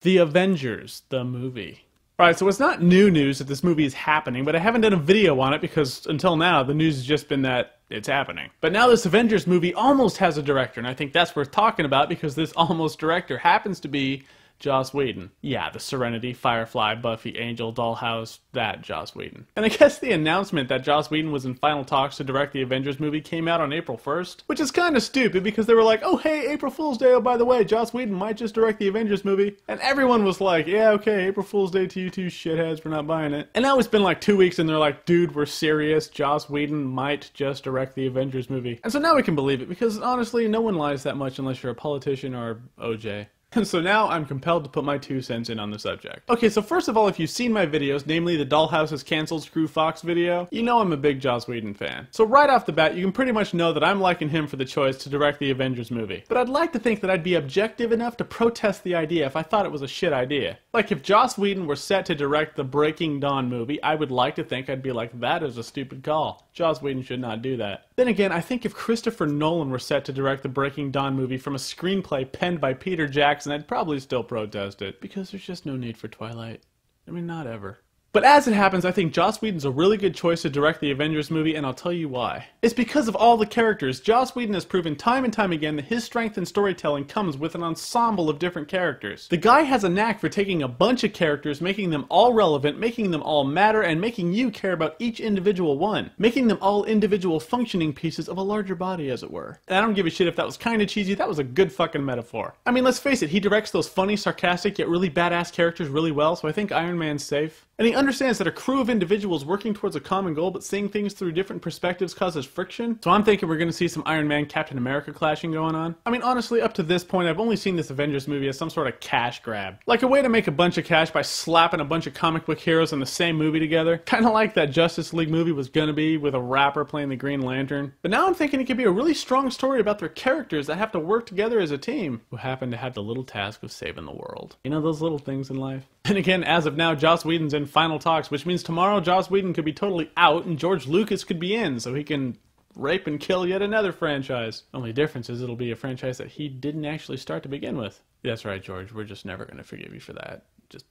The Avengers, the movie. Alright, so it's not new news that this movie is happening, but I haven't done a video on it because until now the news has just been that it's happening. But now this Avengers movie almost has a director, and I think that's worth talking about because this almost director happens to be Joss Whedon. Yeah, the Serenity, Firefly, Buffy, Angel, Dollhouse, that Joss Whedon. And I guess the announcement that Joss Whedon was in final talks to direct the Avengers movie came out on April 1st, which is kind of stupid because they were like, oh hey, April Fool's Day, oh by the way, Joss Whedon might just direct the Avengers movie. And everyone was like, yeah, okay, April Fool's Day to you two shitheads for not buying it. And now it's been like 2 weeks and they're like, dude, we're serious, Joss Whedon might just direct the Avengers movie. And so now we can believe it because honestly, no one lies that much unless you're a politician or OJ. And so now I'm compelled to put my 2 cents in on the subject. Okay, so first of all, if you've seen my videos, namely the Dollhouse is Cancelled Screw Fox video, you know I'm a big Joss Whedon fan. So right off the bat, you can pretty much know that I'm liking him for the choice to direct the Avengers movie. But I'd like to think that I'd be objective enough to protest the idea if I thought it was a shit idea. Like if Joss Whedon were set to direct the Breaking Dawn movie, I would like to think I'd be like, that is a stupid call. Joss Whedon should not do that. Then again, I think if Christopher Nolan were set to direct the Breaking Dawn movie from a screenplay penned by Peter Jackson, I'd probably still protest it. Because there's just no need for Twilight. I mean, not ever. But as it happens, I think Joss Whedon's a really good choice to direct the Avengers movie, and I'll tell you why. It's because of all the characters. Joss Whedon has proven time and time again that his strength in storytelling comes with an ensemble of different characters. The guy has a knack for taking a bunch of characters, making them all relevant, making them all matter, and making you care about each individual one. Making them all individual functioning pieces of a larger body, as it were. And I don't give a shit if that was kinda cheesy, that was a good fucking metaphor. I mean, let's face it, he directs those funny, sarcastic, yet really badass characters really well, so I think Iron Man's safe. And he understands that a crew of individuals working towards a common goal but seeing things through different perspectives causes friction. So I'm thinking we're going to see some Iron Man, Captain America clashing going on. I mean, honestly, up to this point, I've only seen this Avengers movie as some sort of cash grab. Like a way to make a bunch of cash by slapping a bunch of comic book heroes in the same movie together. Kinda like that Justice League movie was gonna be with a rapper playing the Green Lantern. But now I'm thinking it could be a really strong story about their characters that have to work together as a team, who happen to have the little task of saving the world. You know those little things in life? And again, as of now, Joss Whedon's in final talks, which means tomorrow Joss Whedon could be totally out and George Lucas could be in, so he can rape and kill yet another franchise. Only difference is it'll be a franchise that he didn't actually start to begin with. That's right, George, we're just never going to forgive you for that. Just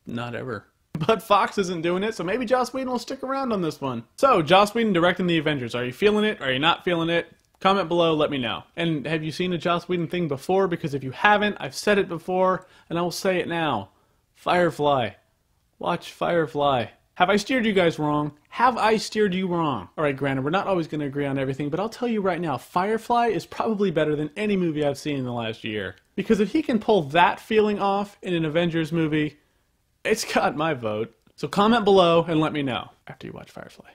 not ever. But Fox isn't doing it, so maybe Joss Whedon will stick around on this one. So, Joss Whedon directing the Avengers. Are you feeling it? Are you not feeling it? Comment below, let me know. And have you seen a Joss Whedon thing before? Because if you haven't, I've said it before, and I will say it now. Firefly. Watch Firefly. Have I steered you guys wrong? Have I steered you wrong? Alright, granted, we're not always going to agree on everything, but I'll tell you right now, Firefly is probably better than any movie I've seen in the last year. Because if he can pull that feeling off in an Avengers movie, it's got my vote. So comment below and let me know after you watch Firefly.